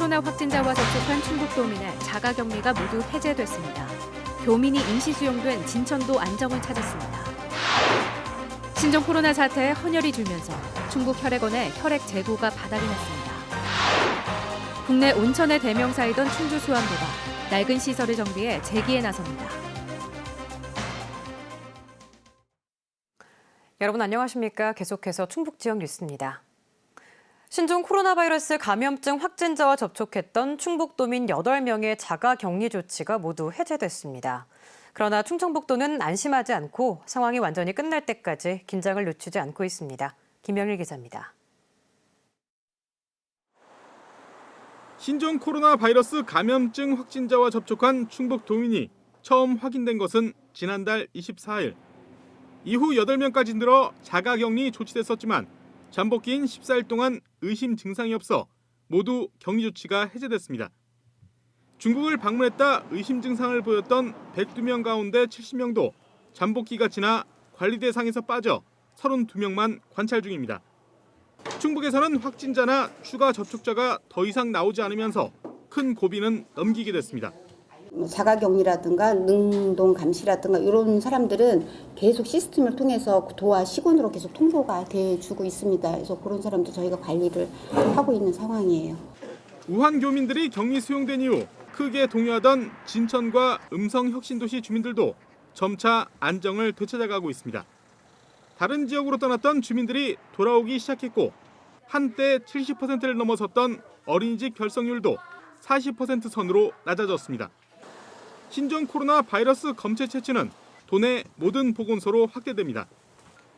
코로나 확진자와 접촉한 충북도민의 자가격리가 모두 해제됐습니다. 교민이 임시 수용된 진천도 안정을 찾았습니다. 신종 코로나 사태에 헌혈이 줄면서 충북 혈액원의 혈액 재고가 바닥이 났습니다. 국내 온천의 대명사이던 충주 수안보가 낡은 시설을 정비해 재기에 나섭니다. 여러분 안녕하십니까? 계속해서 충북 지역 뉴스입니다. 신종 코로나 바이러스 감염증 확진자와 접촉했던 충북도민 8명의 자가격리 조치가 모두 해제됐습니다. 그러나 충청북도는 안심하지 않고 상황이 완전히 끝날 때까지 긴장을 늦추지 않고 있습니다. 김영일 기자입니다. 신종 코로나 바이러스 감염증 확진자와 접촉한 충북도민이 처음 확인된 것은 지난달 24일. 이후 8명까지 늘어 자가격리 조치됐었지만 잠복기인 14일 동안 의심 증상이 없어 모두 격리 조치가 해제됐습니다. 중국을 방문했다 의심 증상을 보였던 102명 가운데 70명도 잠복기가 지나 관리 대상에서 빠져 32명만 관찰 중입니다. 충북에서는 확진자나 추가 접촉자가 더 이상 나오지 않으면서 큰 고비는 넘기게 됐습니다. 자가격리라든가 능동 감시라든가 이런 사람들은 계속 시스템을 통해서 도와 시군으로 계속 통보가 돼주고 있습니다. 그래서 그런 사람도 저희가 관리를 하고 있는 상황이에요. 우한 교민들이 격리 수용된 이후 크게 동요하던 진천과 음성혁신도시 주민들도 점차 안정을 되찾아가고 있습니다. 다른 지역으로 떠났던 주민들이 돌아오기 시작했고 한때 70%를 넘어섰던 어린이집 결석률도 40% 선으로 낮아졌습니다. 신종 코로나 바이러스 검체 채취는 도내 모든 보건소로 확대됩니다.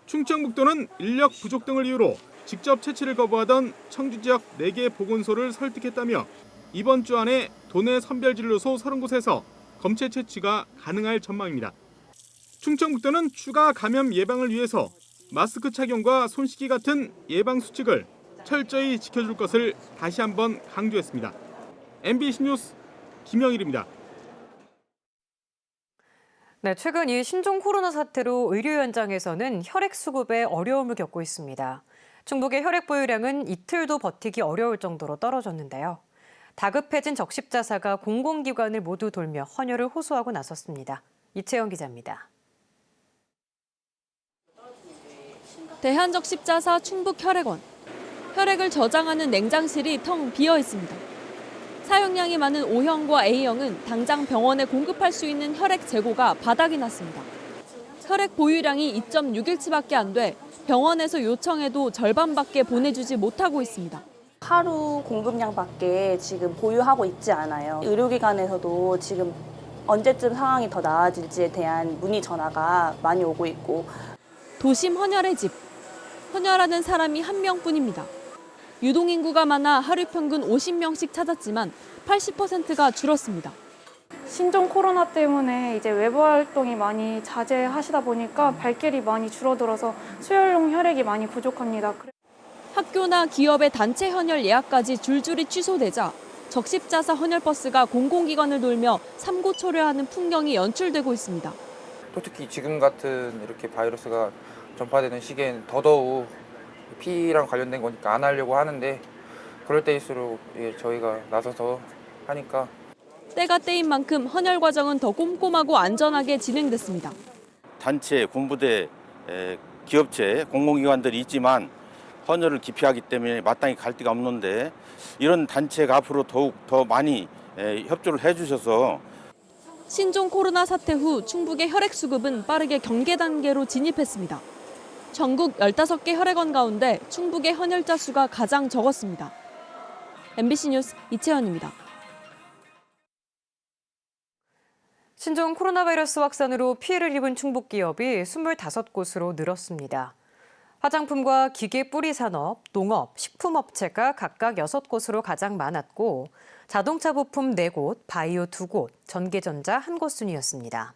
충청북도는 인력 부족 등을 이유로 직접 채취를 거부하던 청주 지역 4개 보건소를 설득했다며 이번 주 안에 도내 선별진료소 30곳에서 검체 채취가 가능할 전망입니다. 충청북도는 추가 감염 예방을 위해서 마스크 착용과 손 씻기 같은 예방 수칙을 철저히 지켜줄 것을 다시 한번 강조했습니다. MBC 뉴스 김영일입니다. 네, 최근 이 신종 코로나 사태로 의료 현장에서는 혈액 수급에 어려움을 겪고 있습니다. 충북의 혈액 보유량은 이틀도 버티기 어려울 정도로 떨어졌는데요. 다급해진 적십자사가 공공기관을 모두 돌며 헌혈을 호소하고 나섰습니다. 이채영 기자입니다. 대한적십자사 충북혈액원. 혈액을 저장하는 냉장실이 텅 비어 있습니다. 사용량이 많은 O형과 A형은 당장 병원에 공급할 수 있는 혈액 재고가 바닥이 났습니다. 혈액 보유량이 2.6일치밖에 안 돼 병원에서 요청해도 절반밖에 보내주지 못하고 있습니다. 하루 공급량밖에 지금 보유하고 있지 않아요. 의료기관에서도 지금 언제쯤 상황이 더 나아질지에 대한 문의 전화가 많이 오고 있고. 도심 헌혈의 집. 헌혈하는 사람이 1명뿐입니다. 유동인구가 많아 하루 평균 50명씩 찾았지만 80%가 줄었습니다. 신종 코로나 때문에 이제 외부 활동이 많이 자제하시다 보니까 발길이 많이 줄어들어서 수혈용 혈액이 많이 부족합니다. 학교나 기업의 단체 헌혈 예약까지 줄줄이 취소되자 적십자사 헌혈버스가 공공기관을 돌며 삼고초려하는 풍경이 연출되고 있습니다. 또 특히 지금 같은 이렇게 바이러스가 전파되는 시기엔 더더욱 피랑 관련된 거니까 안 하려고 하는데 그럴 때일수록 저희가 나서서 하니까 때가 때인 만큼 헌혈 과정은 더 꼼꼼하고 안전하게 진행됐습니다. 단체, 군부대, 기업체, 공공기관들이 있지만 헌혈을 기피하기 때문에 마땅히 갈 데가 없는데 이런 단체가 앞으로 더욱 더 많이 협조를 해주셔서 신종 코로나 사태 후 충북의 혈액 수급은 빠르게 경계 단계로 진입했습니다. 전국 15개 혈액원 가운데 충북의 헌혈자 수가 가장 적었습니다. MBC 뉴스 이채연입니다. 신종 코로나 바이러스 확산으로 피해를 입은 충북 기업이 25곳으로 늘었습니다. 화장품과 기계 뿌리 산업, 농업, 식품업체가 각각 6곳으로 가장 많았고 자동차 부품 4곳, 바이오 2곳, 전기전자 1곳 순이었습니다.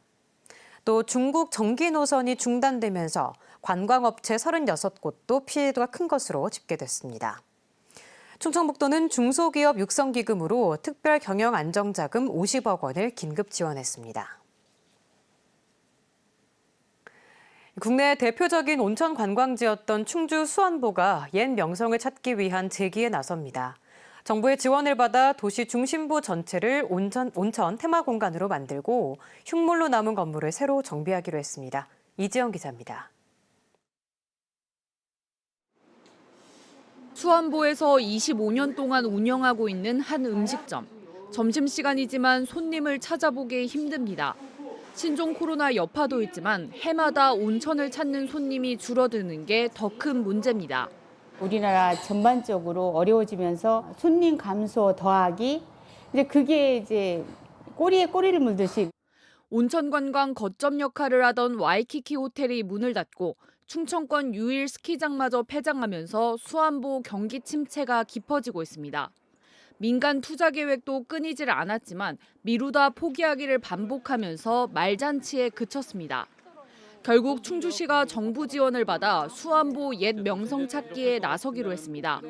또 중국 전기 노선이 중단되면서 관광업체 36곳도 피해가 큰 것으로 집계됐습니다. 충청북도는 중소기업 육성기금으로 특별 경영 안정자금 50억 원을 긴급 지원했습니다. 국내 대표적인 온천 관광지였던 충주 수안보가 옛 명성을 찾기 위한 재기에 나섭니다. 정부의 지원을 받아 도시 중심부 전체를 온천 테마 공간으로 만들고 흉물로 남은 건물을 새로 정비하기로 했습니다. 이지영 기자입니다. 수안보에서 25년 동안 운영하고 있는 한 음식점. 점심시간이지만 손님을 찾아보기 힘듭니다. 신종 코로나 여파도 있지만 해마다 온천을 찾는 손님이 줄어드는 게 더 큰 문제입니다. 우리나라 전반적으로 어려워지면서 손님 감소 더하기 이제 그게 이제 꼬리에 꼬리를 물듯이 온천 관광 거점 역할을 하던 와이키키 호텔이 문을 닫고 충청권 유일 스키장마저 폐장하면서 수안보 경기 침체가 깊어지고 있습니다. 민간 투자 계획도 끊이질 않았지만 미루다 포기하기를 반복하면서 말잔치에 그쳤습니다. 결국 충주시가 정부 지원을 받아 수안보 옛 명성 찾기에 나서기로 했습니다.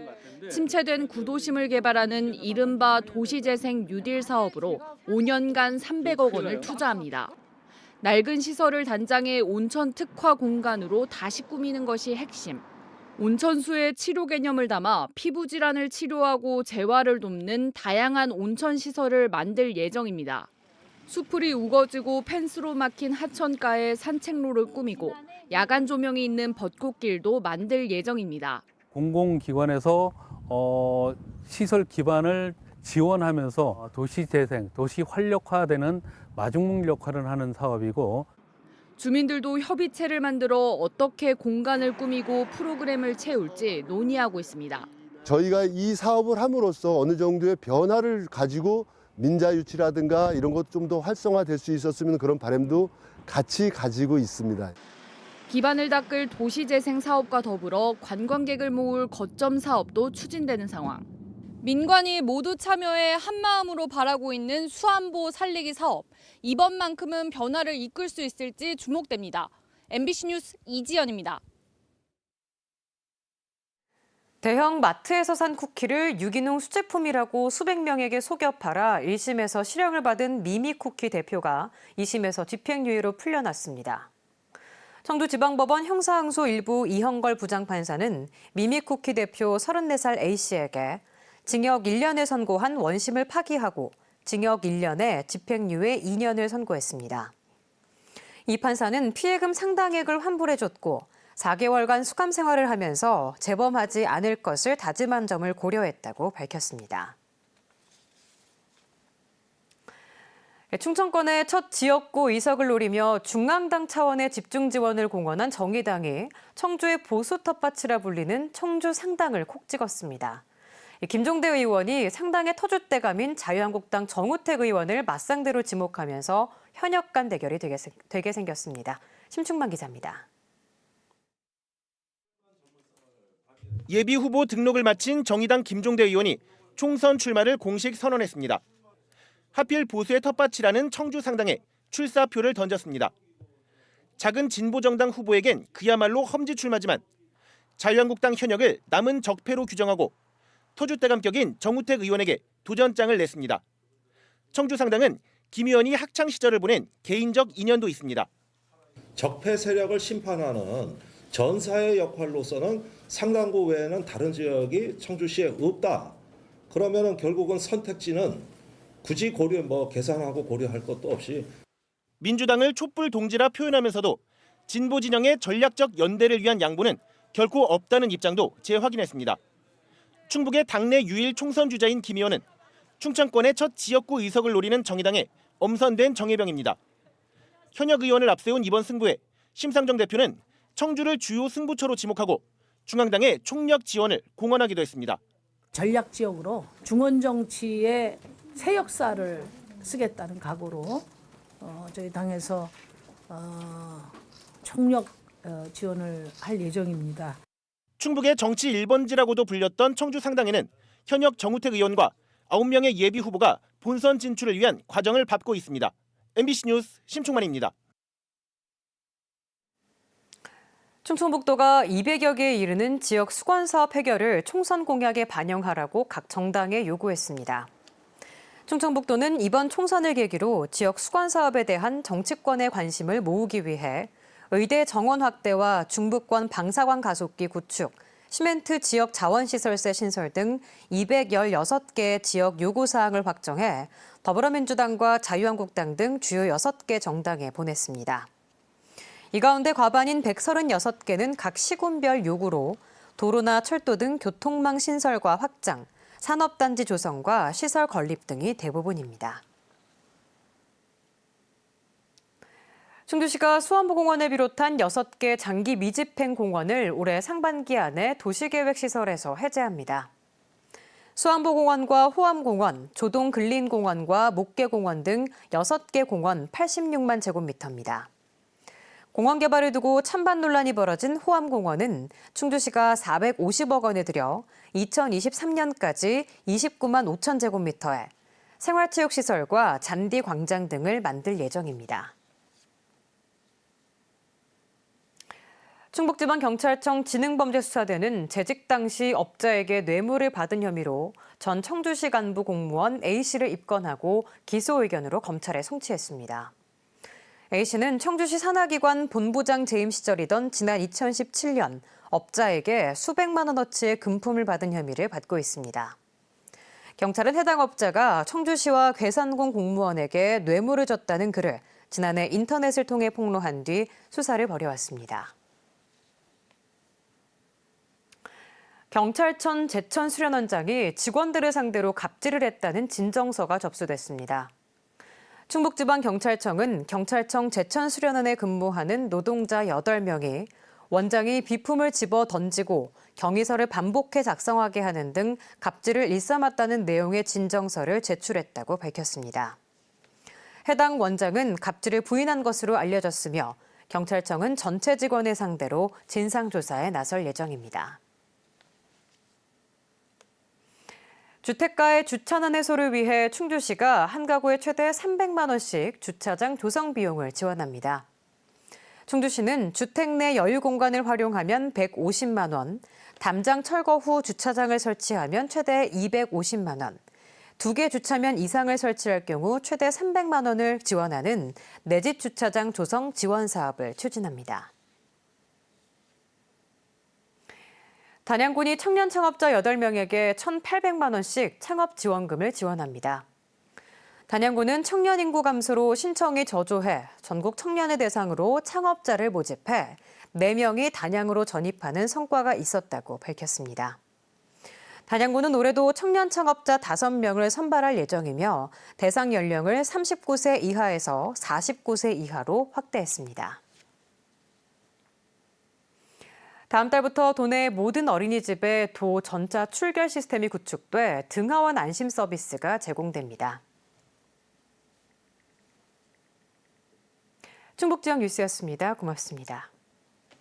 침체된 구도심을 개발하는 이른바 도시재생 뉴딜 사업으로 5년간 300억 원을 투자합니다. 낡은 시설을 단장해 온천 특화 공간으로 다시 꾸미는 것이 핵심. 온천수의 치료 개념을 담아 피부 질환을 치료하고 재활을 돕는 다양한 온천 시설을 만들 예정입니다. 수풀이 우거지고 펜스로 막힌 하천가에 산책로를 꾸미고 야간 조명이 있는 벚꽃길도 만들 예정입니다. 공공기관에서 시설 기반을 지원하면서 도시 재생, 도시 활력화되는 마중물 역할을 하는 사업이고 주민들도 협의체를 만들어 어떻게 공간을 꾸미고 프로그램을 채울지 논의하고 있습니다. 저희가 이 사업을 함으로써 어느 정도의 변화를 가지고 민자 유치라든가 이런 것 좀 더 활성화될 수 있었으면 그런 바람도 같이 가지고 있습니다. 기반을 닦을 도시재생 사업과 더불어 관광객을 모을 거점 사업도 추진되는 상황. 민관이 모두 참여해 한마음으로 바라고 있는 수안보 살리기 사업. 이번만큼은 변화를 이끌 수 있을지 주목됩니다. MBC 뉴스 이지연입니다. 대형 마트에서 산 쿠키를 유기농 수제품이라고 수백 명에게 속여 팔아 1심에서 실형을 받은 미미쿠키 대표가 2심에서 집행유예로 풀려났습니다. 청주지방법원 형사항소 1부 이형걸 부장판사는 미미쿠키 대표 34살 A씨에게 징역 1년을 선고한 원심을 파기하고 징역 1년에 집행유예 2년을 선고했습니다. 이 판사는 피해금 상당액을 환불해줬고 4개월간 수감 생활을 하면서 재범하지 않을 것을 다짐한 점을 고려했다고 밝혔습니다. 충청권의 첫 지역구 이석을 노리며 중앙당 차원의 집중 지원을 공언한 정의당이 청주의 보수 텃밭이라 불리는 청주 상당을 콕 찍었습니다. 김종대 의원이 상당의 터줏대감인 자유한국당 정우택 의원을 맞상대로 지목하면서 현역 간 대결이 되게 생겼습니다. 심충만 기자입니다. 예비 후보 등록을 마친 정의당 김종대 의원이 총선 출마를 공식 선언했습니다. 하필 보수의 텃밭이라는 청주 상당에 출사표를 던졌습니다. 작은 진보정당 후보에겐 그야말로 험지 출마지만 자유한국당 현역을 남은 적폐로 규정하고 터줏대감격인 정우택 의원에게 도전장을 냈습니다. 청주 상당은 김 의원이 학창 시절을 보낸 개인적 인연도 있습니다. 적폐 세력을 심판하는 전사의 역할로서는 상당구 외에는 다른 지역이 청주시에 없다. 그러면은 결국은 선택지는 굳이 계산하고 고려할 것도 없이 민주당을 촛불 동지라 표현하면서도 진보 진영의 전략적 연대를 위한 양보는 결코 없다는 입장도 재확인했습니다. 충북의 당내 유일 총선 주자인 김 의원은 충청권의 첫 지역구 의석을 노리는 정의당의 엄선된 정예병입니다. 현역 의원을 앞세운 이번 승부에 심상정 대표는 청주를 주요 승부처로 지목하고 중앙당의 총력 지원을 공언하기도 했습니다. 전략 지역으로 중원 정치의 새 역사를 쓰겠다는 각오로 저희 당에서 총력 지원을 할 예정입니다. 충북의 정치 1번지라고도 불렸던 청주 상당에는 현역 정우택 의원과 9명의 예비 후보가 본선 진출을 위한 과정을 밟고 있습니다. MBC 뉴스 심충만입니다. 충청북도가 200여 개에 이르는 지역 수건사업 해결을 총선 공약에 반영하라고 각 정당에 요구했습니다. 충청북도는 이번 총선을 계기로 지역 수건사업에 대한 정치권의 관심을 모으기 위해 의대 정원 확대와 중부권 방사관 가속기 구축, 시멘트 지역 자원시설세 신설 등 216개 지역 요구사항을 확정해 더불어민주당과 자유한국당 등 주요 6개 정당에 보냈습니다. 이 가운데 과반인 136개는 각 시군별 요구로 도로나 철도 등 교통망 신설과 확장, 산업단지 조성과 시설 건립 등이 대부분입니다. 충주시가 수안보공원을 비롯한 6개 장기 미집행 공원을 올해 상반기 안에 도시계획시설에서 해제합니다. 수안보공원과 호암공원, 조동근린공원과 목계공원 등 6개 공원 86만 제곱미터입니다. 공원 개발을 두고 찬반 논란이 벌어진 호암공원은 충주시가 450억 원을 들여 2023년까지 29만 5천 제곱미터에 생활체육시설과 잔디광장 등을 만들 예정입니다. 충북지방경찰청 지능범죄수사대는 재직 당시 업자에게 뇌물을 받은 혐의로 전 청주시 간부 공무원 A씨를 입건하고 기소 의견으로 검찰에 송치했습니다. A씨는 청주시 산하기관 본부장 재임 시절이던 지난 2017년 업자에게 수백만 원어치의 금품을 받은 혐의를 받고 있습니다. 경찰은 해당 업자가 청주시와 괴산군 공무원에게 뇌물을 줬다는 글을 지난해 인터넷을 통해 폭로한 뒤 수사를 벌여왔습니다. 경찰청 제천수련원장이 직원들을 상대로 갑질을 했다는 진정서가 접수됐습니다. 충북지방경찰청은 경찰청 제천수련원에 근무하는 노동자 8명이 원장이 비품을 집어 던지고 경위서를 반복해 작성하게 하는 등 갑질을 일삼았다는 내용의 진정서를 제출했다고 밝혔습니다. 해당 원장은 갑질을 부인한 것으로 알려졌으며 경찰청은 전체 직원을 상대로 진상조사에 나설 예정입니다. 주택가의 주차난 해소를 위해 충주시가 한 가구에 최대 300만 원씩 주차장 조성 비용을 지원합니다. 충주시는 주택 내 여유 공간을 활용하면 150만 원, 담장 철거 후 주차장을 설치하면 최대 250만 원, 2개 주차면 이상을 설치할 경우 최대 300만 원을 지원하는 내 집 주차장 조성 지원 사업을 추진합니다. 단양군이 청년 창업자 8명에게 1,800만 원씩 창업 지원금을 지원합니다. 단양군은 청년 인구 감소로 신청이 저조해 전국 청년을 대상으로 창업자를 모집해 4명이 단양으로 전입하는 성과가 있었다고 밝혔습니다. 단양군은 올해도 청년 창업자 5명을 선발할 예정이며 대상 연령을 39세 이하에서 49세 이하로 확대했습니다. 다음 달부터 도내 모든 어린이집에 도 전자 출결 시스템이 구축돼 등하원 안심 서비스가 제공됩니다. 충북지역 뉴스였습니다. 고맙습니다.